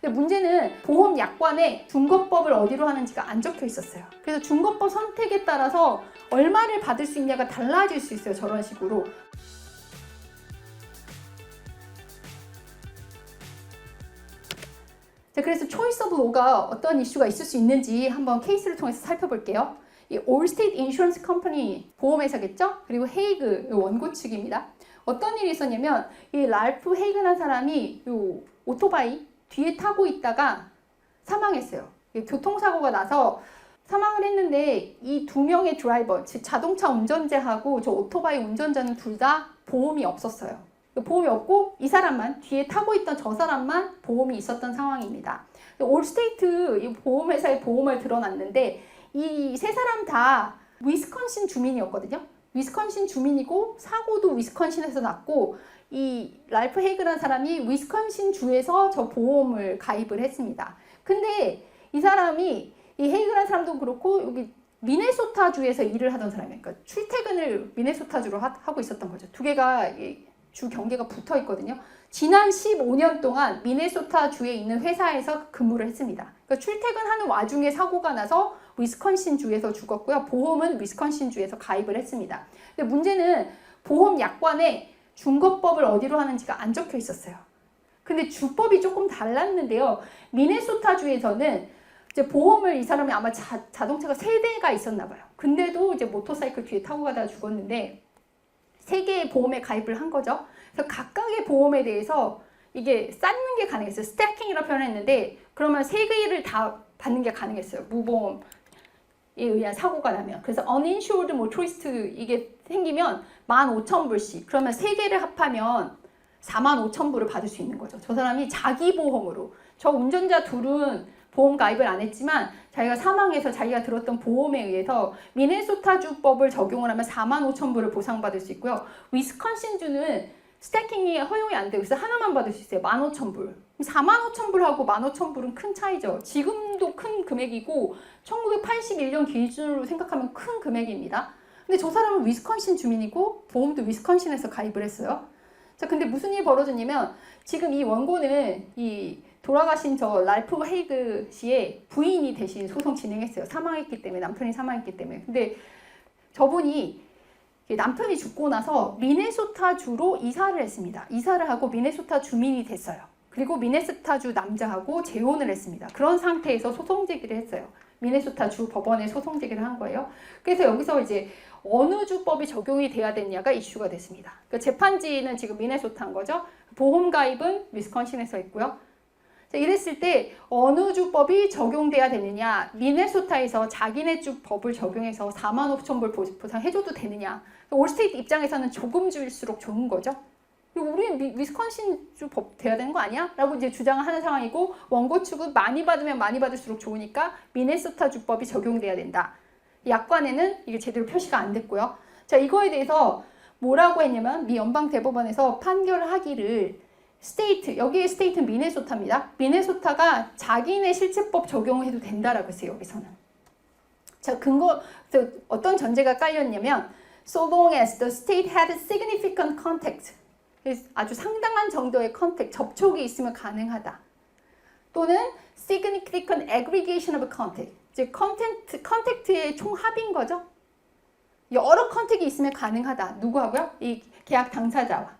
근데 문제는 보험 약관에 중거법을 어디로 하는지가 안 적혀 있었어요. 그래서 중거법 선택에 따라서 얼마를 받을 수 있냐가 달라질 수 있어요. 저런 식으로. 자, 그래서 초이스 오브 로가 어떤 이슈가 있을 수 있는지 한번 케이스를 통해서 살펴볼게요. 이 올스테이트 인슈런스 컴퍼니 보험회사겠죠? 그리고 헤이그 원고 측입니다. 어떤 일이 있었냐면 이 랄프 헤이그라는 사람이 이 오토바이 뒤에 타고 있다가 사망했어요. 교통사고가 나서 사망을 했는데 이 두 명의 드라이버, 즉 자동차 운전자하고 저 오토바이 운전자는 둘 다 보험이 없었어요. 보험이 없고 이 사람만, 뒤에 타고 있던 저 사람만 보험이 있었던 상황입니다. 올스테이트 이 보험회사의 보험을 들어놨는데 이 세 사람 다 위스콘신 주민이었거든요. 위스콘신 주민이고 사고도 위스콘신에서 났고 이 랄프 헤이그라는 사람이 위스콘신 주에서 저 보험을 가입을 했습니다. 근데 이 사람이 이 헤이그라는 사람도 그렇고 여기 미네소타 주에서 일을 하던 사람이에요. 그러니까 출퇴근을 미네소타 주로 하고 있었던 거죠. 두 개가 주 경계가 붙어 있거든요. 지난 15년 동안 미네소타 주에 있는 회사에서 근무를 했습니다. 그러니까 출퇴근하는 와중에 사고가 나서 위스콘신 주에서 죽었고요. 보험은 위스콘신 주에서 가입을 했습니다. 근데 문제는 보험 약관에 중거법을 어디로 하는지가 안 적혀 있었어요. 근데 주법이 조금 달랐는데요. 미네소타 주에서는 이제 보험을 이 사람이 아마 자동차가 3대가 있었나 봐요. 근데도 이제 모터사이클 뒤에 타고 가다가 죽었는데 3개의 보험에 가입을 한 거죠. 그래서 각각의 보험에 대해서 이게 쌓는 게 가능했어요. 스태킹이라고 표현했는데 그러면 3개를 다 받는 게 가능했어요. 무보험에 의한 사고가 나면. 그래서 uninsured motorist 이게 생기면 15,000불씩. 그러면 3개를 합하면 45,000불을 받을 수 있는 거죠. 저 사람이 자기 보험으로. 저 운전자 둘은 보험 가입을 안 했지만 자기가 사망해서 자기가 들었던 보험에 의해서 미네소타주법을 적용을 하면 45,000불을 보상받을 수 있고요. 위스콘신주는 스태킹이 허용이 안 되고 있어 하나만 받을 수 있어요. 15,000불. 45,000불하고 15,000불은 큰 차이죠. 지금도 큰 금액이고 1981년 기준으로 생각하면 큰 금액입니다. 근데 저 사람은 위스콘신 주민이고 보험도 위스콘신에서 가입을 했어요. 자, 근데 무슨 일이 벌어졌냐면 지금 이 원고는 이 돌아가신 저 랄프 헤이그 씨의 부인이 대신 소송 진행했어요. 사망했기 때문에, 남편이 사망했기 때문에. 근데 저분이 남편이 죽고 나서 미네소타주로 이사를 했습니다. 이사를 하고 미네소타 주민이 됐어요. 그리고 미네소타주 남자하고 재혼을 했습니다. 그런 상태에서 소송 제기를 했어요. 미네소타주 법원에 소송 제기를 한 거예요. 그래서 여기서 이제 어느 주법이 적용이 돼야 되냐가 이슈가 됐습니다. 그러니까 재판지는 지금 미네소타인 거죠. 보험 가입은 위스콘신에서 했고요. 자, 이랬을 때 어느 주법이 적용돼야 되느냐, 미네소타에서 자기네 주 법을 적용해서 45,000불 보상해줘도 되느냐. 올스테이트 입장에서는 조금 줄수록 좋은 거죠. 우리는 위스콘신 주 법 돼야 되는 거 아니야? 라고 이제 주장을 하는 상황이고 원고 측은 많이 받으면 많이 받을수록 좋으니까 미네소타 주법이 적용돼야 된다. 약관에는 이게 제대로 표시가 안 됐고요. 자, 이거에 대해서 뭐라고 했냐면 미 연방대법원에서 판결을 하기를 스테이트, 여기에 스테이트는 미네소타입니다. 미네소타가 자기네 실체법 적용을 해도 된다라고 했어요. 여기서는. 자, 어떤 전제가 깔렸냐면 so long as the state had significant contact, 아주 상당한 정도의 contact, 접촉이 있으면 가능하다. 또는 significant aggregation of contact, 즉 contact의 총합인 거죠. 여러 컨택이 있으면 가능하다. 누구하고요? 이 계약 당사자와.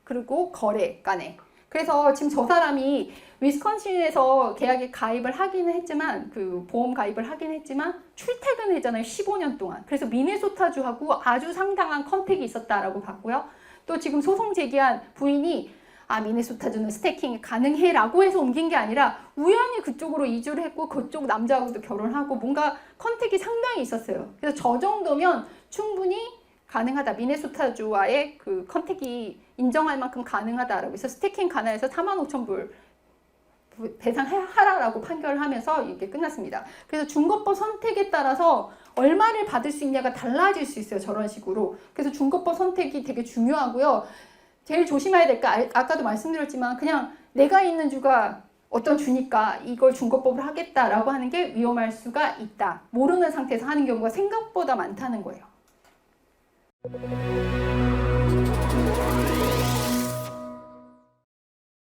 그리고 거래 간에. 그래서 지금 저 사람이 위스콘신에서 계약에 가입을 하기는 했지만 그 보험 가입을 하긴 했지만 출퇴근을 했잖아요. 15년 동안. 그래서 미네소타주하고 아주 상당한 컨택이 있었다라고 봤고요. 또 지금 소송 제기한 부인이 미네소타주는 스태킹이 가능해 라고 해서 옮긴 게 아니라 우연히 그쪽으로 이주를 했고 그쪽 남자하고도 결혼하고 뭔가 컨택이 상당히 있었어요. 그래서 저 정도면 충분히 가능하다. 미네소타주와의 그 컨택이 인정할 만큼 가능하다라고 해서 스태킹 가능해서 45,000불 배상하라라고 판결을 하면서 이게 끝났습니다. 그래서 중거법 선택에 따라서 얼마를 받을 수 있냐가 달라질 수 있어요. 저런 식으로. 그래서 중거법 선택이 되게 중요하고요. 제일 조심해야 될 거 아까도 말씀드렸지만 그냥 내가 있는 주가 어떤 주니까 이걸 중거법을 하겠다라고 하는 게 위험할 수가 있다. 모르는 상태에서 하는 경우가 생각보다 많다는 거예요.